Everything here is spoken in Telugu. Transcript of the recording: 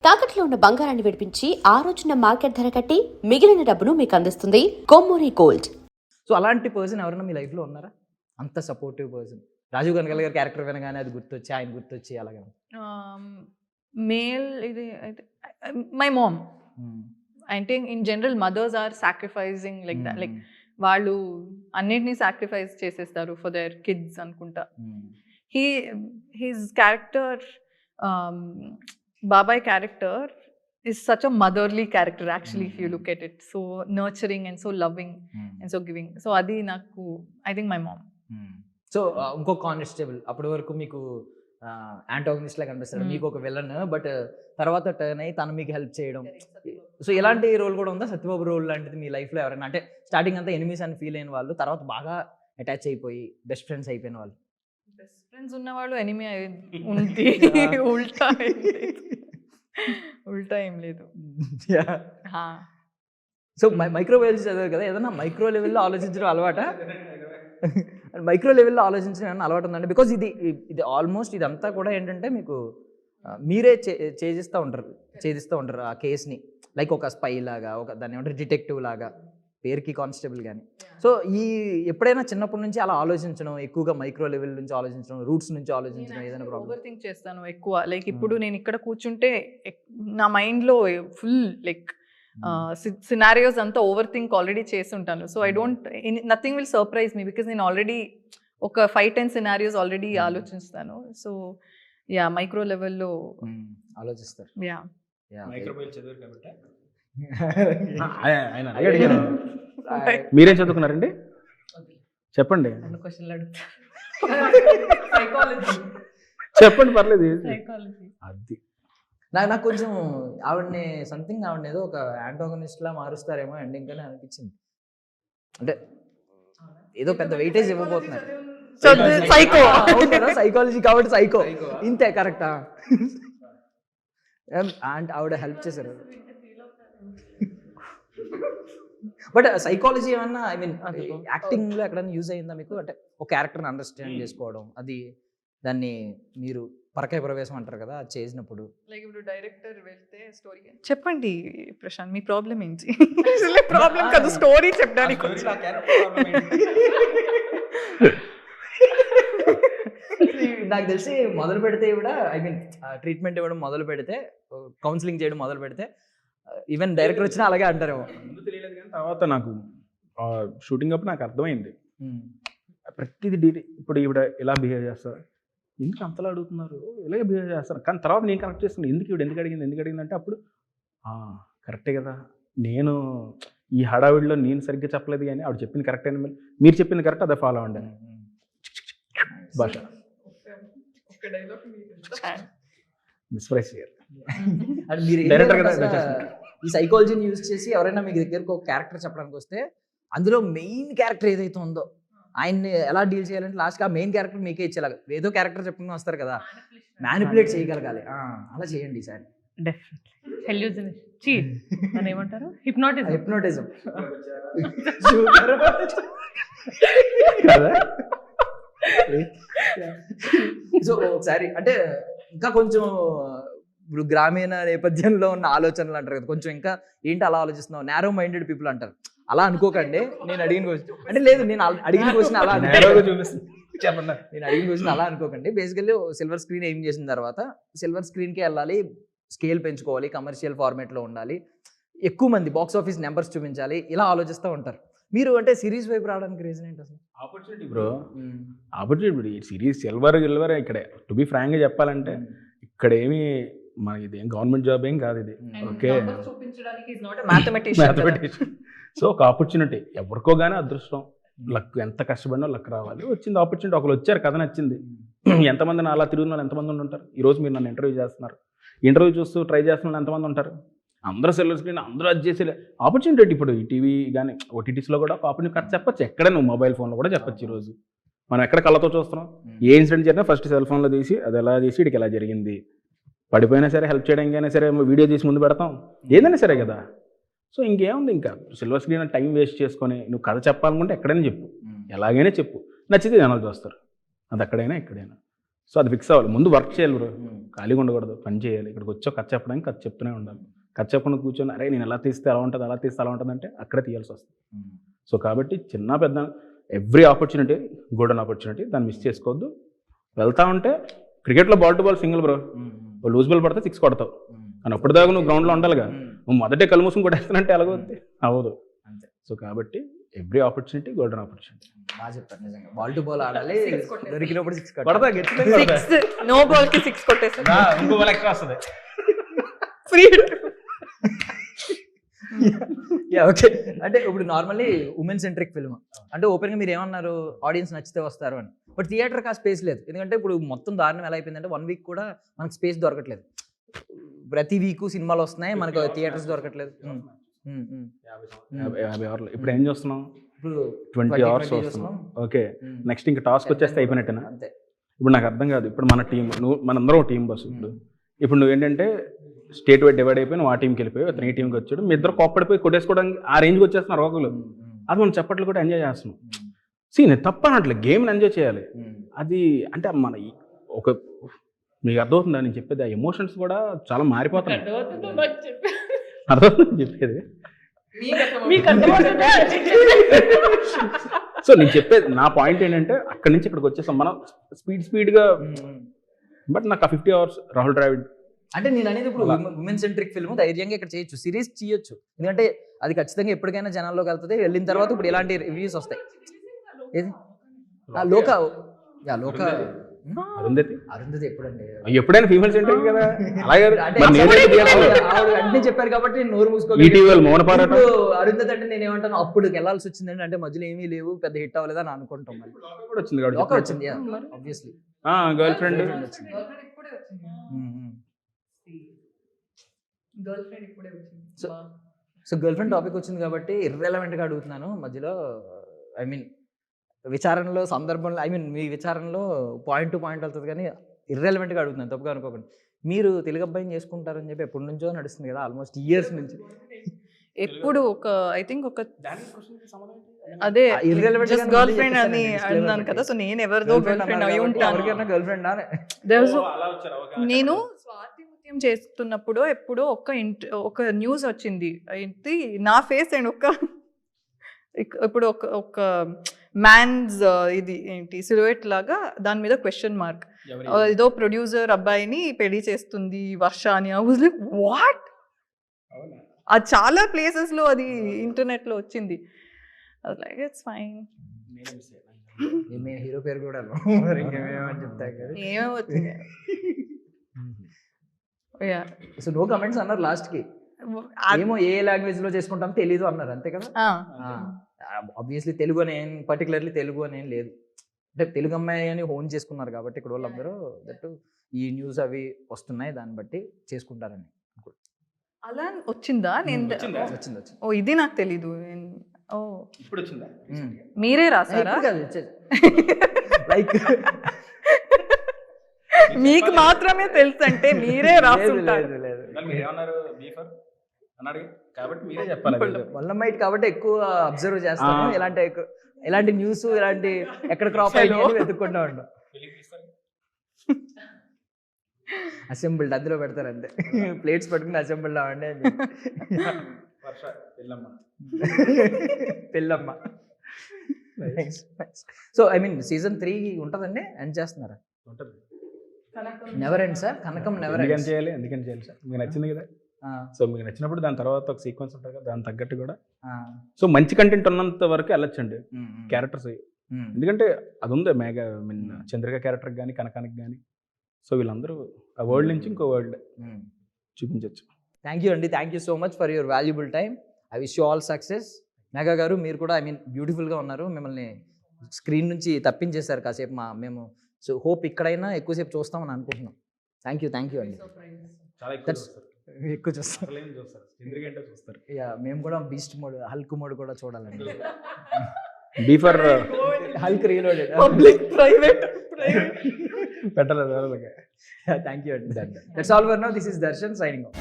తాకట్లో ఉన్న బంగారాన్ని విడిపించి ఆ రోజున మార్కెట్ ధర కట్టి మిగిలిన డబ్బును మీకు అందిస్తుంది కొమ్మూరి గోల్డ్. సో అలాంటి పర్సన్ ఎవరైనా మీ లైఫ్లో ఉన్నారా? అంత సపోర్టివ్ పర్సన్. రాజీవ్ కనకాల గారి క్యారెక్టర్ వినగానే అది గుర్తొచ్చి ఆయన గుర్తొచ్చి అలాగా మేల్ ఇది అయితే మై మామ్. అంటే in general mothers are sacrificing like that, like వాళ్ళు అన్నిటినీ సాక్రిఫైస్ చేసేస్తారు ఫర్ దేర్ కిడ్స్ అనుకుంటా. హీస్ క్యారెక్టర్, బాబాయ్ character is such a motherly character actually, if you look at it, so nurturing and so loving and so giving. So adi naku, I think my mom. So ఇంకో కానిస్టేబుల్ అప్పటి వరకు మీకు యాంటాగనిస్ట్ లా కనిపిస్తాడు, మీకు ఒక విలన్, బట్ తర్వాత టర్న్ అయ్యి తను మీకు హెల్ప్ చేయడం. సో ఇలాంటి రోల్ కూడా ఉందా? సత్యబాబు రోల్ లాంటిది మీ లైఫ్లో ఎవరైనా, అంటే స్టార్టింగ్ అంతా ఎనిమీస్ అని ఫీల్ అయిన వాళ్ళు తర్వాత బాగా అటాచ్ అయిపోయి బెస్ట్ ఫ్రెండ్స్ అయిపోయిన వాళ్ళు? బెస్ట్ ఫ్రెండ్స్ ఉన్నవాళ్ళు ఎనిమీ ఉంది. ఉల్టా ఏం లేదు. సో మైక్రోవేవ్స్ చదివారు కదా, ఏదన్నా మైక్రో లెవెల్లో ఆలోచించడం అలవాట? మైక్రో లెవెల్లో ఆలోచించడం ఏమన్నా అలవాటు ఉందండి? బికాజ్ ఇది ఆల్మోస్ట్ ఇదంతా కూడా ఏంటంటే మీకు మీరే ఛేదిస్తూ ఉంటారు ఆ కేసుని, లైక్ ఒక స్పై లాగా, ఒక దాన్ని ఏమంటారు డిటెక్టివ్ లాగా, పేరుకి కానిస్టేబుల్ కానీ. సో ఎప్పుడైనా చిన్నప్పటి నుంచి అలా ఆలోచించడం, ఎక్కువగా మైక్రో లెవెల్ నుంచి ఆలోచించడం, రూట్స్ నుంచి ఆలోచించడం, ఏదైనా ప్రాబ్లం? ఓవర్ థింక్ చేస్తాను ఎక్కువ. లైక్ ఇప్పుడు నేను ఇక్కడ కూర్చుంటే నా మైండ్లో ఫుల్ లైక్ సినారియోస్ అంతా ఓవర్ థింక్ ఆల్రెడీ చేసి ఉంటాను. So I don't, nothing will surprise me because నేను ఆల్రెడీ ఒక 5-10 సినారియోస్ ఆల్రెడీ ఆలోచిస్తాను. సో యా, మైక్రో లెవెల్లో ఆలోచిస్తారు. యా, మీరేం చదువుకున్నారండి చెప్పండి? చెప్పండి, పర్లేదు. అది నాకు కొంచెం ఆవిడని ఏదో ఒక యాంటాగనిస్ట్ లా మారుస్తారేమో ఎండింగ్ కానీ అనిపించింది. అంటే ఏదో పెద్ద వెయిటేజ్ ఇవ్వబోతున్నారు. సైకాలజీ కాబట్టి సైకో, ఇంతే కరెక్టా? అండ్ ఆవిడ హెల్ప్ చేశారు. బట్ సైకాలజీ ఏమన్నా, ఐ మీన్ యాక్టింగ్ లో ఎక్కడైనా యూజ్ అయ్యిందా మీకు? అంటే ఒక క్యారెక్టర్ని అండర్స్టాండ్ చేసుకోవడం, అది దాన్ని మీరు పరకాయ ప్రవేశం అంటారు కదా, అది చేసినప్పుడు. లైక్ ఇప్పుడు డైరెక్టర్ వెళ్తే స్టోరీ చెప్పండి ప్రశాంత్, మీ ప్రాబ్లం ఏంటి? ప్రాబ్లం కాదు, స్టోరీ చెప్పడానికి. నాకు తెలిసి మొదలు పెడితే కూడా, ఐ మీన్ ట్రీట్మెంట్ ఇవ్వడం మొదలు పెడితే, కౌన్సిలింగ్ చేయడం మొదలు పెడితే, ఈవెన్ డైరెక్టర్ వచ్చినా అలాగే అంటారేమో. ముందు తెలియలేదు కానీ తర్వాత నాకు షూటింగ్ అప్పుడు నాకు అర్థమైంది ప్రతిదీ. ఇప్పుడు ఈవిడ ఇలా బిహేవ్ చేస్తారు, ఎందుకు అంతలా అడుగుతున్నారు, ఇలాగే బిహేవ్ చేస్తారు. కానీ తర్వాత నేను కరెక్ట్ చేస్తున్నాను, ఎందుకు అడిగింది అంటే అప్పుడు కరెక్టే కదా, నేను ఈ హడావిడిలో నేను సరిగ్గా చెప్పలేదు కానీ ఆవిడ చెప్పింది కరెక్ట్ అయిన, మీరు చెప్పింది కరెక్ట్, అదే ఫాలో అవ్వండి భాష. మిస్ప్రైజ్ చేయాలి. అంటే మీరు ఈ సైకాలజీని యూజ్ చేసి ఎవరైనా మీ దగ్గరకు ఒక క్యారెక్టర్ చెప్పడానికి వస్తే, అందులో మెయిన్ క్యారెక్టర్ ఏదైతే ఉందో ఆయన్ని ఎలా డీల్ చేయాలంటే లాస్ట్గా ఆ మెయిన్ క్యారెక్టర్ మీకే ఇచ్చేలాగా, ఏదో క్యారెక్టర్ చెప్పుకుని వస్తారు కదా, మ్యానిపులేట్ చేయగలగాలి. అలా చేయండి సార్. హిప్నోటిజం సో ఒకసారి అంటే ఇంకా కొంచెం ఇప్పుడు గ్రామీణ నేపథ్యంలో ఉన్న ఆలోచనలు అంటారు కదా, కొంచెం ఇంకా ఏంటి అలా ఆలోచిస్తున్నావు, నారో మైండెడ్ పీపుల్ అంటారు. అలా అనుకోకండి. నేను అడిగిన క్వశ్చన్ అంటే లేదు, నేను అడిగిన క్వశ్చన్ అలా చెప్పండి. నేను అడిగిన క్వశ్చన్ అలా అనుకోకండి. బేసికల్లీ సిల్వర్ స్క్రీన్ ఏం చేసిన తర్వాత సిల్వర్ స్క్రీన్కి వెళ్ళాలి, స్కేల్ పెంచుకోవాలి, కమర్షియల్ ఫార్మేట్లో ఉండాలి, ఎక్కువ మంది బాక్స్ ఆఫీస్ నెంబర్స్ చూపించాలి, ఇలా ఆలోచిస్తూ ఉంటారు. మీరు అంటే సిరీస్ వైపు రావడానికి రీజన్ ఏంటి అసలు? Opportunity bro, opportunity. Series silver ఇక్కడే టు బి ఫ్రాంక్గా చెప్పాలంటే ఇక్కడ ఏమి మనకి ఇది గవర్నమెంట్ జాబ్ ఏం కాదు ఇది. Okay, mathematician. సో ఒక ఆపర్చునిటీ, ఎవరికో కానీ అదృష్టం, లక్, ఎంత కష్టపడినా లక్ రావాలి. వచ్చింది ఆపర్చునిటీ, ఒకరు వచ్చారు, కథ నచ్చింది. ఎంతమంది అలా తిరుగుతున్న వాళ్ళు ఎంతమంది ఉంటారు? ఈరోజు మీరు నన్ను ఇంటర్వ్యూ చేస్తున్నారు, ఇంటర్వ్యూ చూస్తూ ట్రై చేస్తున్న వాళ్ళు ఎంతమంది ఉంటారు? అందరూ సిల్వర్ స్క్రీన్, అందరూ అది చేసే ఆపర్చునిటీ. ఇప్పుడు ఈ టీవీ కానీ ఓటీటీస్లో కూడా ఒక ఆపర్చునిటీ కథ చెప్పచ్చు, ఎక్కడ నువ్వు మొబైల్ ఫోన్లో కూడా చెప్పచ్చు. ఈరోజు మనం ఎక్కడ కళ్ళతో చూస్తున్నాం, ఏ ఇన్సిడెంట్ జరిగినా ఫస్ట్ సెల్ ఫోన్లో తీసి అది ఎలా చేసి ఇక్కడికి ఎలా జరిగింది, పడిపోయినా సరే హెల్ప్ చేయడానికైనా సరే వీడియో తీసి ముందు పెడతాం, ఏదైనా సరే కదా. సో ఇంకేముంది, ఇంకా సిల్వర్ స్క్రీన్ టైం వేస్ట్ చేసుకొని నువ్వు కథ చెప్పాలనుకుంటే ఎక్కడైనా చెప్పు, ఎలాగైనా చెప్పు, నచ్చితే జనాలు చూస్తారు, అది అక్కడైనా ఎక్కడైనా. సో అది ఫిక్స్ అవ్వాలి, ముందు వర్క్ చేయాలి బ్రో, ఖాళీగా ఉండకూడదు, పని చేయాలి. ఇక్కడికి వచ్చో కథ చెప్పడానికి కథ చెప్తూనే ఉండాలి. కథ చెప్పకుండా కూర్చొని అరే నేను ఎలా తీస్తే అలా ఉంటుంది, అలా తీస్తే అలా ఉంటుంది అంటే అక్కడే తీయాల్సి వస్తుంది. సో కాబట్టి చిన్న పెద్ద ఎవ్రీ ఆపర్చునిటీ గోల్డెన్ ఆపర్చునిటీ, దాన్ని మిస్ చేసుకోవద్దు. వెళ్తా ఉంటే క్రికెట్లో ball to ball single bro, loose ball పడితే 6 కొడతావు, కానీ అప్పటిదాకా నువ్వు గ్రౌండ్లో ఉండాలిగా. నువ్వు మొదటే కళ్ళు మూసుకుని కొట్టేస్తానంటే ఎలాగవుద్ది, అవ్వదు. సో కాబట్టి ఎవ్రీ ఆపర్చునిటీ గోల్డెన్ ఆపర్చునిటీ. బాగా చెప్పారు నిజంగా. బాల్ టు బాల్ ఆడాలి, దొరికినప్పుడు 6 కొడతా కొట్టాలి. గట్టిగా 6 నో బాల్ కి 6 కొట్టేస్తా. ఇంకో బాల్ ఎక్స్ట్రా వస్తుంది. ఫ్రీ. ఓకే. అంటే ఇప్పుడు నార్మల్లీ ఉమెన్ సెంట్రిక్ ఫిల్మ్ అంటే ఓపెన్గా మీరు ఏమన్నారు, ఆడియన్స్ నచ్చితే వస్తారు అని. బట్ థియేటర్కి ఆ స్పేస్ లేదు. ఎందుకంటే ఇప్పుడు మొత్తం దారుణం ఎలా అయిపోయిందంటే 1 వీక్ కూడా మనకు స్పేస్ దొరకట్లేదు. ప్రతి వీక్ సినిమాలు వస్తున్నాయి, మనకు థియేటర్స్ దొరకట్లేదు. 50 అవర్లు ఇప్పుడు ఏం చూస్తున్నాం, ఇప్పుడు 20 అవర్స్ వస్తున్నాం. ఓకే, నెక్స్ట్ ఇంకా టాస్క్ వచ్చేస్తే అయిపోయినట్టేనా? అంతే. ఇప్పుడు నాకు అర్థం కాదు, ఇప్పుడు మన టీం, నువ్వు మనందరం టీం బస్. ఇప్పుడు నువ్వేంటంటే స్టేట్ వైడ్ డివైడ్ అయిపోయి నువ్వు ఆ టీంకి వెళ్ళిపోయి అతను ఈ టీంకి వచ్చాడు, మీ ఇద్దరు కోప్పడిపోయి కొట్టేసుకోవడానికి ఆ రేంజ్కి వచ్చేస్తున్నారు ఒకళ్ళు. అది మనం చప్పట్లు కూడా ఎంజాయ్ చేస్తున్నాం. నేను తప్ప అనట్లే, గేమ్ని ఎంజాయ్ చేయాలి. అది అంటే మన ఒక మీకు అర్థమవుతుందా నేను చెప్పేది, ఆ ఎమోషన్స్ కూడా చాలా మారిపోతున్నాయి. అర్థమవుతుంది చెప్పేది. సో నేను చెప్పేది, నా పాయింట్ ఏంటంటే అక్కడి నుంచి ఇక్కడికి వచ్చేసాం మనం స్పీడ్గా. బట్ నాకు ఆ 50 అవర్స్ రాహుల్ ద్రావిడ్ అంటే నేను అనేది ఇప్పుడు ఉమెన్ సెంట్రిక్ ఫిల్మ్ ధైర్యంగా ఇక్కడ చేయొచ్చు, సిరీస్ చేయొచ్చు. ఎందుకంటే అది ఖచ్చితంగా ఎప్పటికైనా జనాల్లోకి వెళ్తుంది. వెళ్ళిన తర్వాత ఇప్పుడు ఇలాంటి రివ్యూస్ వస్తాయి. ఏది అరుంధతి ఎప్పుడండి, ఎప్పుడైనా ఫీమేల్ సెంట్రిక్ కదా. అలాగే అన్ని చెప్పారు కాబట్టి నేను నోరు మూసుకోవాలి. అరుంధతి అంటే నేను ఏమంటాను, అప్పుడు వెళ్ళాల్సి వచ్చిందండి, అంటే మధ్యలో ఏమీ లేవు, పెద్ద హిట్ అవ్వలేదు అని అనుకుంటాం. వచ్చింది ఆబ్వియస్లీ గర్ల్ ఫ్రెండ్ వచ్చింది. సో గర్ల్ ఫ్రెండ్ టాపిక్ వచ్చింది కాబట్టి ఇర్రెలవెంట్గా అడుగుతున్నాను మధ్యలో. ఐ మీన్ విచారణలో సందర్భంలో, ఐ మీన్ మీ విచారణలో పాయింట్ టు పాయింట్ వెళ్తుంది కానీ ఇర్రెలవెంట్గా అడుగుతున్నాను, తప్పుగా అనుకోకండి. మీరు తెలుగు అబ్బాయిని చేసుకుంటారని చెప్పి ఎప్పటి నుంచో నడుస్తుంది కదా, ఆల్మోస్ట్ ఇయర్స్ నుంచి. ఎప్పుడు ఒక ఐ థింక్ ఒక అదే గర్ల్ ఫ్రెండ్ అని అన్నాను కదా. సో నేను ఎవరిదో గర్ల్ ఫ్రెండ్ అయి ఉంటాను. గర్ల్ ఫ్రెండ్ నేను స్వాతి ముత్యం చేస్తున్నప్పుడు ఎప్పుడో ఒక న్యూస్ వచ్చింది, ఏంటి నా ఫేస్ అండ్ ఇప్పుడు ఒక మ్యాన్స్ ఇది ఏంటి సిలువేట్ లాగా, దాని మీద క్వశ్చన్ మార్క్, ఏదో ప్రొడ్యూసర్ అబ్బాయిని పెళ్లి చేస్తుంది వర్ష అని. వాట్, అది చాలా ప్లేసెస్ లో అది ఇంటర్నెట్ లో వచ్చింది. Like it's fine. హీరో పేరు కూడా ఏమవుతుంది. సో నో కమెంట్స్ అన్నారు లాస్ట్ కి. ఏమో ఏ లాంగ్వేజ్ లో చేసుకుంటాం తెలీదు అన్నారు, అంతే కదా. ఆబ్వియస్లీ తెలుగు అని ఏం పర్టికులర్లీ తెలుగు అని ఏం లేదు, అంటే తెలుగు అమ్మాయి అని హోన్ చేసుకున్నారు కాబట్టి ఇక్కడ వాళ్ళందరూ దట్ ఈ న్యూస్ అవి వస్తున్నాయి దాన్ని బట్టి చేసుకుంటారని. అలా వచ్చిందా? నేను వచ్చింది. ఓ ఇది నాకు తెలీదు. ఓ ఇప్పుడు వచ్చిందా? మీరే రాసారా? లైక్ మీకు మాత్రమే తెలుసు అంటే మీరే రాసుంటారు. కాబట్టి మీరే చెప్పాలి. వల్లమైట్ కాబట్టి ఎక్కువ అబ్జర్వ్ చేస్తాను, ఇలాంటి న్యూస్ ఇలాంటి ఎక్కడ క్రాప్ అయ్యి వెతుక్కుంటా ఉంటాం. అసెంబ్ల్డ్ అందులో పెడతారు అంతే, ప్లేట్స్ పట్టుకుని అసెంబ్ల్డ్ అవ్వండి అని. పెళ్ళమ్మ. సో ఐ మీన్ సీజన్ 3 ఉంటుందండి, ఎండ్ చేస్తున్నారా? నెవర్ ఎండ్ సార్, కనకం నెవర్ ఎండ్ చేయాలి. ఎందుకని చేయాలి సార్, మీకు నచ్చింది కదా. సో మీకు నచ్చినప్పుడు దాని తర్వాత ఒక సీక్వెన్స్ ఉంటుంది కదా, దాని తగ్గట్టు కూడా సో మంచి కంటెంట్ ఉన్నంత వరకు వెళ్ళొచ్చండి క్యారెక్టర్స్. ఎందుకంటే అది ఉంది మేఘా మీన్ చంద్రిక క్యారెక్టర్ కానీ కనకానికి కానీ. సో వీళ్ళందరూ ఆ వరల్డ్ నుంచి ఇంకో వరల్డ్ చూపించవచ్చు. థ్యాంక్ యూ అండి, thank you so much for your valuable time. I wish you all success. Megha గారు మీరు కూడా ఐ మీన్ బ్యూటిఫుల్గా ఉన్నారు, మిమ్మల్ని స్క్రీన్ నుంచి తప్పించేశారు కాసేపు మేము. సో హోప్ ఇక్కడైనా ఎక్కువసేపు చూస్తామని అనుకుంటున్నాం. థ్యాంక్ యూ అండి. చాలా ఎక్కువ చూస్తారు. యా మేము కూడా బీస్ట్ మోడ్, హల్క్ మోడ్ కూడా చూడాలండి. B for Hulk reloaded, public private పెట్టలేదు. థ్యాంక్ యూ అండి. That's all for now. This is Darshan signing of.